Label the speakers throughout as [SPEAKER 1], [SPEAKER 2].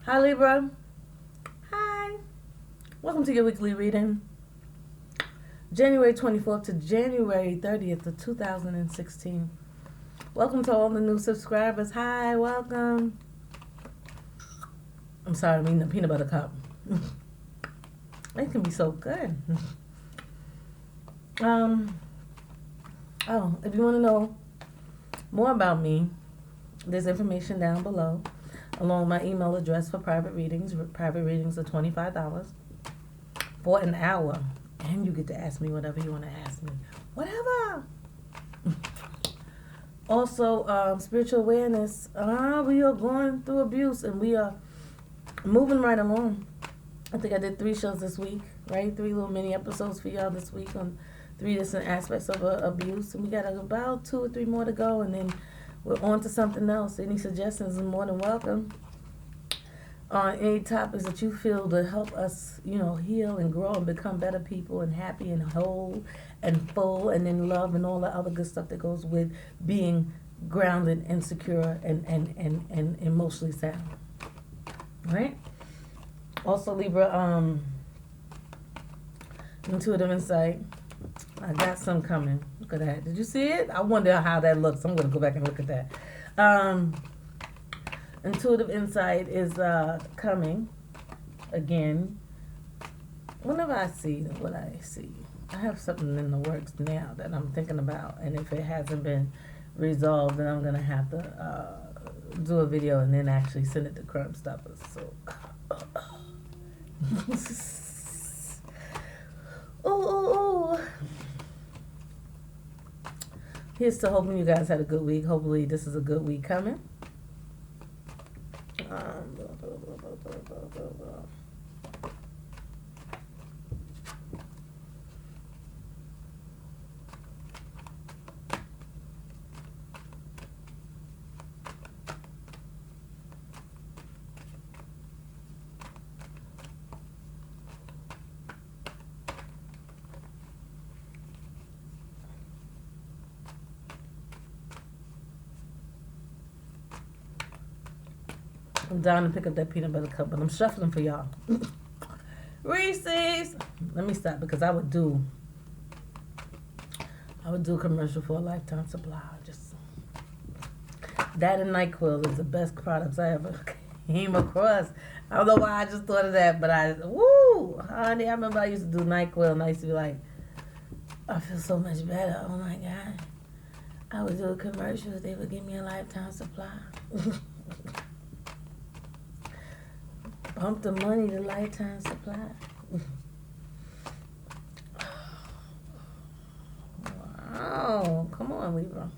[SPEAKER 1] Hi Libra. Hi. Welcome to your weekly reading. January 24th to January 30th of 2016. Welcome to all the new subscribers. Hi, welcome. I'm sorry, I'm eating a peanut butter cup. It can be so good. If you want to know more about me, there's information down below, along with my email address for private readings. Private readings are $25 for an hour. And you get to ask me whatever you want to ask me. Whatever. Also, spiritual awareness. We are going through abuse and we are moving right along. I think I did 3 shows this week, right? 3 little mini episodes for y'all this week on 3 different aspects of abuse. And we got about 2 or 3 more to go, and then we're on to something else. Any suggestions are more than welcome on any topics that you feel to help us, heal and grow and become better people and happy and whole and full and in love and all the other good stuff that goes with being grounded and secure and emotionally sound. Right? Also, Libra, intuitive insight. I got some coming. Look at that. Did you see it? I wonder how that looks. I'm going to go back and look at that. Intuitive insight is coming again. Whenever I see what I see, I have something in the works now that I'm thinking about, and if it hasn't been resolved, then I'm going to have to do a video and then actually send it to Crumb Stoppers. So, ooh. Here's to hoping you guys had a good week. Hopefully this is a good week coming. I'm down to pick up that peanut butter cup, but I'm shuffling for y'all. Reese's. Let me stop because I would do a commercial for a lifetime supply. Just that and NyQuil is the best products I ever came across. I don't know why I just thought of that, but honey, I remember I used to do NyQuil and I used to be like, I feel so much better. Oh my God. I would do commercials. They would give me a lifetime supply. Pump the money to lifetime supply. Wow. Come on, Libra.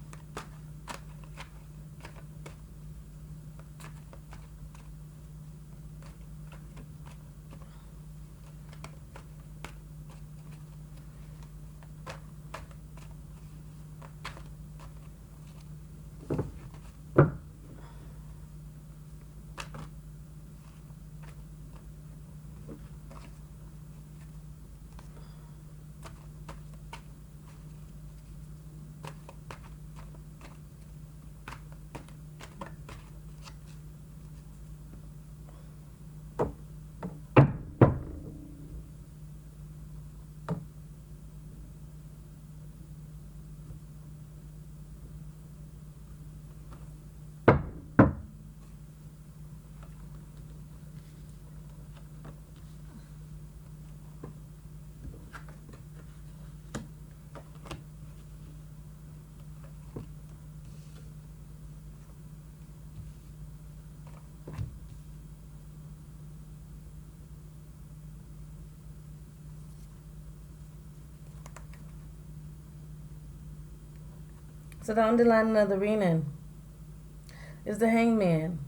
[SPEAKER 1] So the underlining of the reading is the Hangman.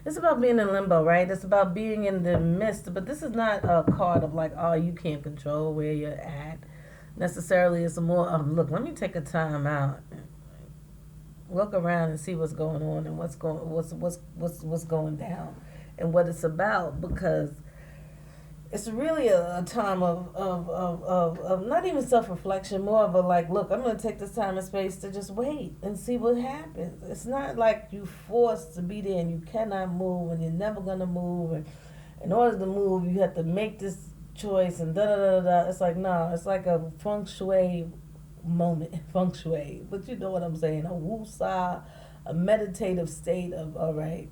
[SPEAKER 1] It's about being in limbo, right? It's about being in the midst, but this is not a card of like, oh, you can't control where you're at. Necessarily, it's more of, look, let me take a time out, look around and see what's going on and what's going down, and what it's about, because it's really a time of not even self-reflection, more of a like, look, I'm going to take this time and space to just wait and see what happens. It's not like you forced to be there and you cannot move and you're never going to move. And in order to move, you have to make this choice and da-da-da-da-da. It's like, no, it's like a feng shui moment, feng shui. But you know what I'm saying, a woo-sa, a meditative state of, all right,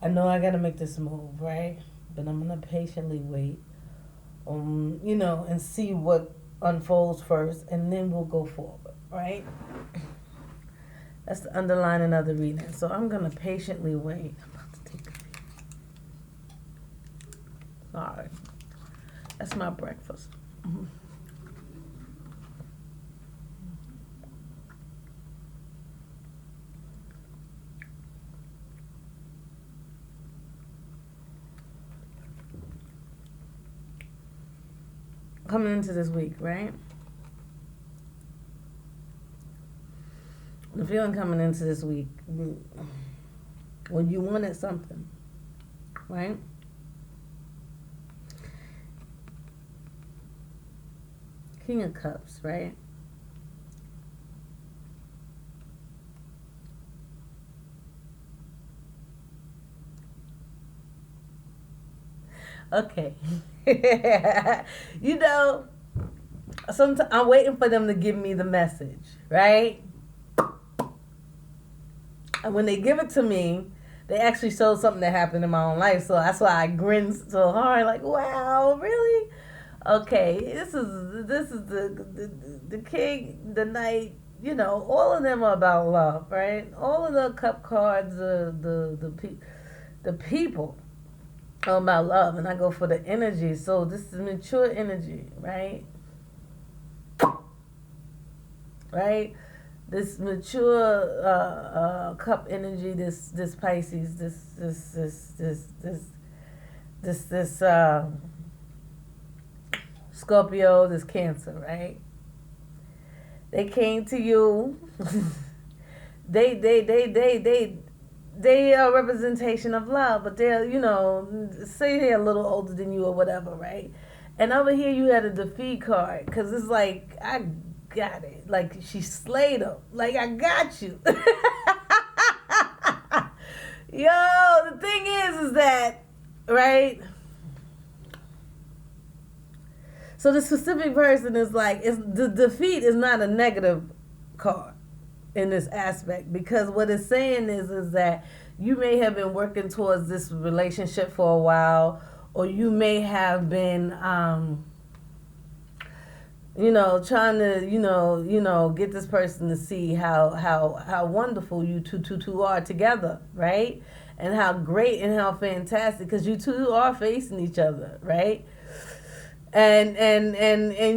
[SPEAKER 1] I know I got to make this move, right? But I'm going to patiently wait, and see what unfolds first, and then we'll go forward, right? That's the underlining of the reading. So I'm going to patiently wait. I'm about to take a leak. Sorry. That's my breakfast. Mm-hmm. Coming into this week, right? The feeling coming into this week, when you wanted something, right? King of Cups, right? Okay. Sometimes I'm waiting for them to give me the message, right? And when they give it to me, they actually show something that happened in my own life. So that's why I grin so hard, like, wow, really? Okay, this is the king, the knight, all of them are about love, right? All of the cup cards, the people are about love, and I go for the energy. So this is mature energy, right? Right? This mature cup energy, this Pisces, this Scorpio, this Cancer, right? They came to you. They are a representation of love, but they're, say they're a little older than you or whatever, right? And over here you had a defeat card, because it's like, I got it. Like, she slayed him. Like, I got you. Yo, the thing is that, right? So the specific person is like, the defeat is not a negative card in this aspect, because what it's saying is that you may have been working towards this relationship for a while, or you may have been trying to get this person to see how wonderful you two are together, right? And how great and how fantastic, because you two are facing each other, right? And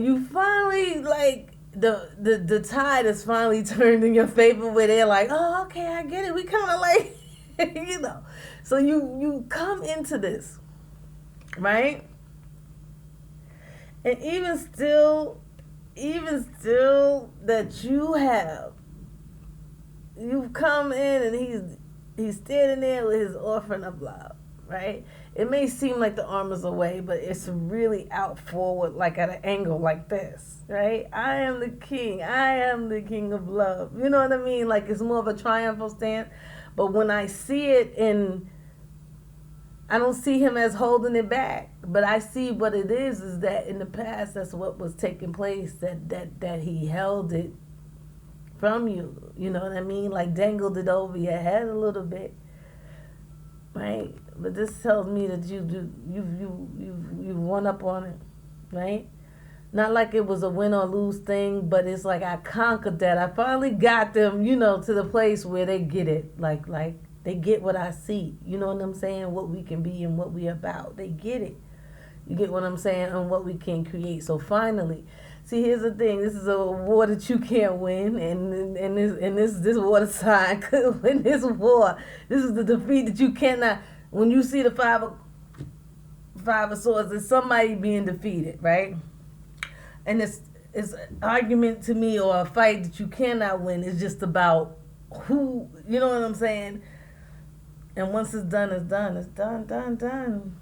[SPEAKER 1] you finally, like, the tide is finally turned in your favor, where they're like, oh, okay, I get it. We kind of like, So you come into this, right? And even still that you've come in and he's standing there with his offering of love, right? It may seem like the arm is away, but it's really out forward, like at an angle like this, right? I am the king. I am the king of love. You know what I mean? Like, it's more of a triumphal stance. But when I see it I don't see him as holding it back, but I see what it is that in the past, that's what was taking place, that he held it from you. You know what I mean? Like, dangled it over your head a little bit, right? But this tells me that you've won up on it, right? Not like it was a win or lose thing, but it's like I conquered that. I finally got them, to the place where they get it, like they get what I see. You know what I'm saying? What we can be and what we about. They get it. You get what I'm saying? And what we can create. So finally, see, here's the thing. This is a war that you can't win, and this water sign could win this war. This is the defeat that you cannot. When you see the five of swords, it's somebody being defeated, right? And it's an argument to me, or a fight that you cannot win. It's just about who. You know what I'm saying? And once it's done, it's done. It's done.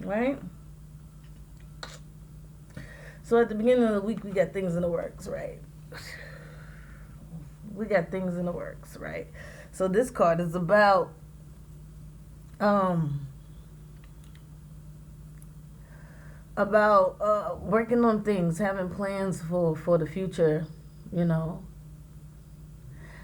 [SPEAKER 1] right? So at the beginning of the week, we got things in the works, right? We got things in the works, right? So this card is about um working on things, having plans for the future, you know.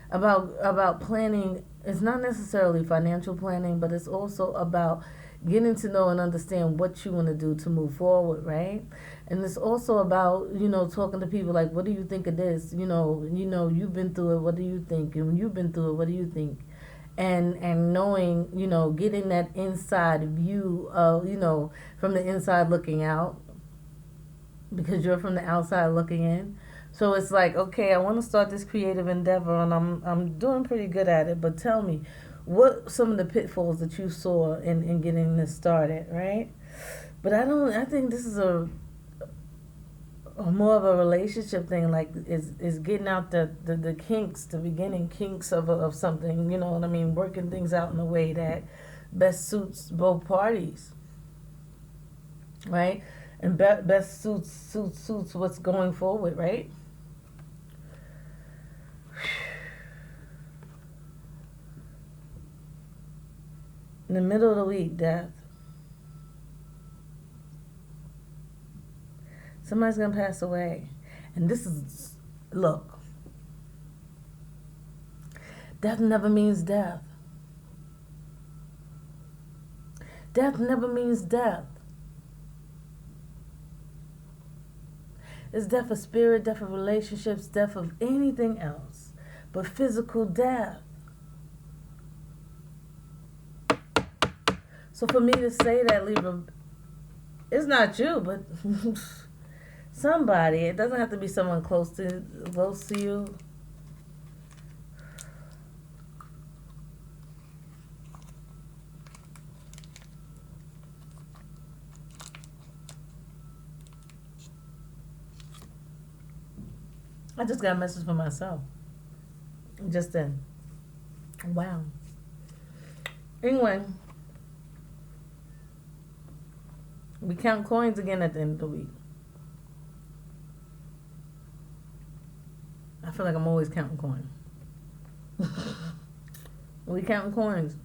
[SPEAKER 1] About planning. It's not necessarily financial planning, but it's also about getting to know and understand what you want to do to move forward, right? And it's also about, talking to people like, what do you think of this? You've been through it, what do you think? And when you've been through it, what do you think? And knowing, getting that inside view of, from the inside looking out, because you're from the outside looking in. So it's like, okay, I want to start this creative endeavor, and I'm doing pretty good at it. But tell me, what some of the pitfalls that you saw in getting this started, right? But I think this is a more of a relationship thing. Like, is getting out the kinks, the beginning kinks of something. You know what I mean? Working things out in a way that best suits both parties, right? And best suits what's going forward, right? In the middle of the week, death. Somebody's gonna pass away. And this is, look, death never means death. Death never means death. It's death of spirit, death of relationships, death of anything else but physical death. So for me to say that, Libra, it's not you, but somebody. It doesn't have to be someone close to you. I just got a message for myself. Just then. Wow. Anyway. We count coins again at the end of the week. I feel like I'm always counting coins. We counting coins.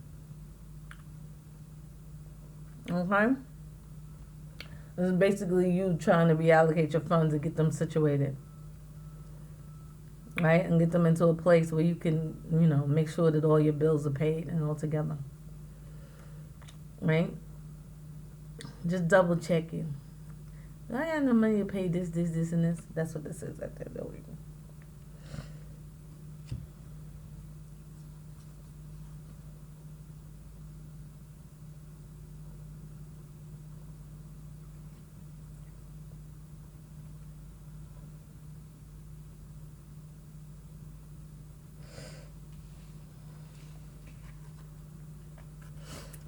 [SPEAKER 1] Okay? This is basically you trying to reallocate your funds and get them situated. Right? And get them into a place where you can, make sure that all your bills are paid and all together. Right? Just double checking. I got no money to pay this, and this. That's what this is at the end of the week.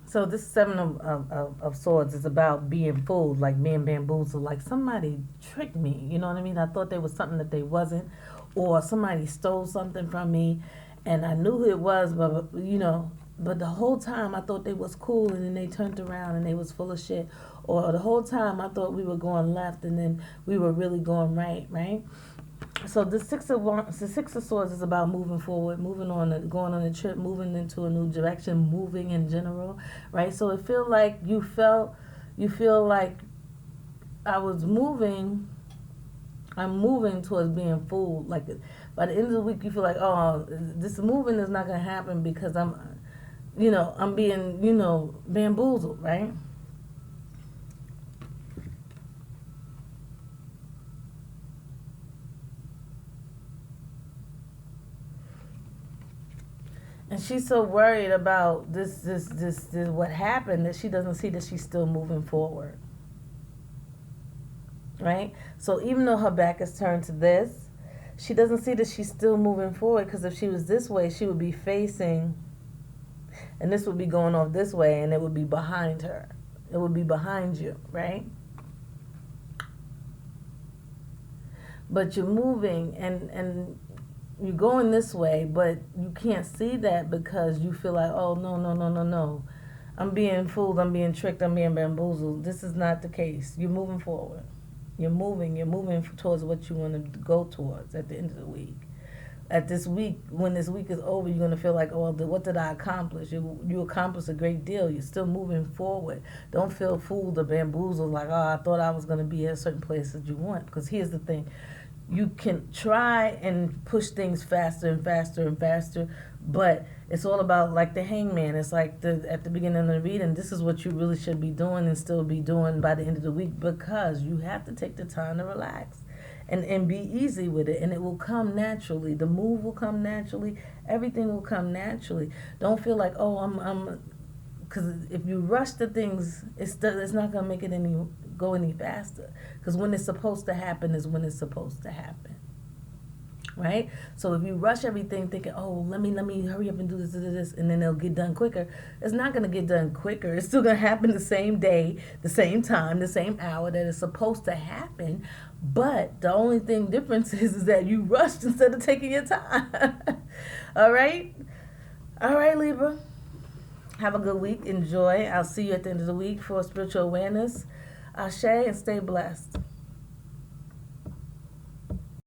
[SPEAKER 1] So this Seven of Swords is about being fooled, like being bamboozled, like somebody tricked me, you know what I mean? I thought there was something that they wasn't, or somebody stole something from me, and I knew who it was, but the whole time I thought they was cool, and then they turned around and they was full of shit, or the whole time I thought we were going left, and then we were really going right? So the Six of Swords is about moving forward, moving on, going on a trip, moving into a new direction, moving in general, right? So it feel like you feel like I was moving. I'm moving towards being fooled. Like by the end of the week, you feel like, oh, this moving is not gonna happen because I'm being, bamboozled, right? And she's so worried about this what happened that she doesn't see that she's still moving forward. Right? So even though her back is turned to this, she doesn't see that she's still moving forward, because if she was this way, she would be facing, and this would be going off this way, and it would be behind her. It would be behind you, right? But you're moving, and you're going this way, but you can't see that because you feel like, oh, no. I'm being fooled, I'm being tricked, I'm being bamboozled. This is not the case. You're moving forward. You're moving towards what you want to go towards at the end of the week. At this week, when this week is over, you're going to feel like, oh, what did I accomplish? You accomplished a great deal. You're still moving forward. Don't feel fooled or bamboozled like, oh, I thought I was going to be at a certain place that you want. Because here's the thing. You can try and push things faster and faster and faster, but it's all about like the hangman. It's like at the beginning of the reading, this is what you really should be doing and still be doing by the end of the week, because you have to take the time to relax and be easy with it, and it will come naturally. The move will come naturally. Everything will come naturally. Don't feel like, oh, I'm because if you rush the things, it's not going to make it go any faster. Because when it's supposed to happen is when it's supposed to happen, right? So if you rush everything thinking, oh, let me hurry up and do this, and then it'll get done quicker, it's not going to get done quicker. It's still going to happen the same day, the same time, the same hour that it's supposed to happen. But the only difference is that you rushed instead of taking your time. All right, Libra. Have a good week. Enjoy. I'll see you at the end of the week for spiritual awareness. Ashe, and stay blessed.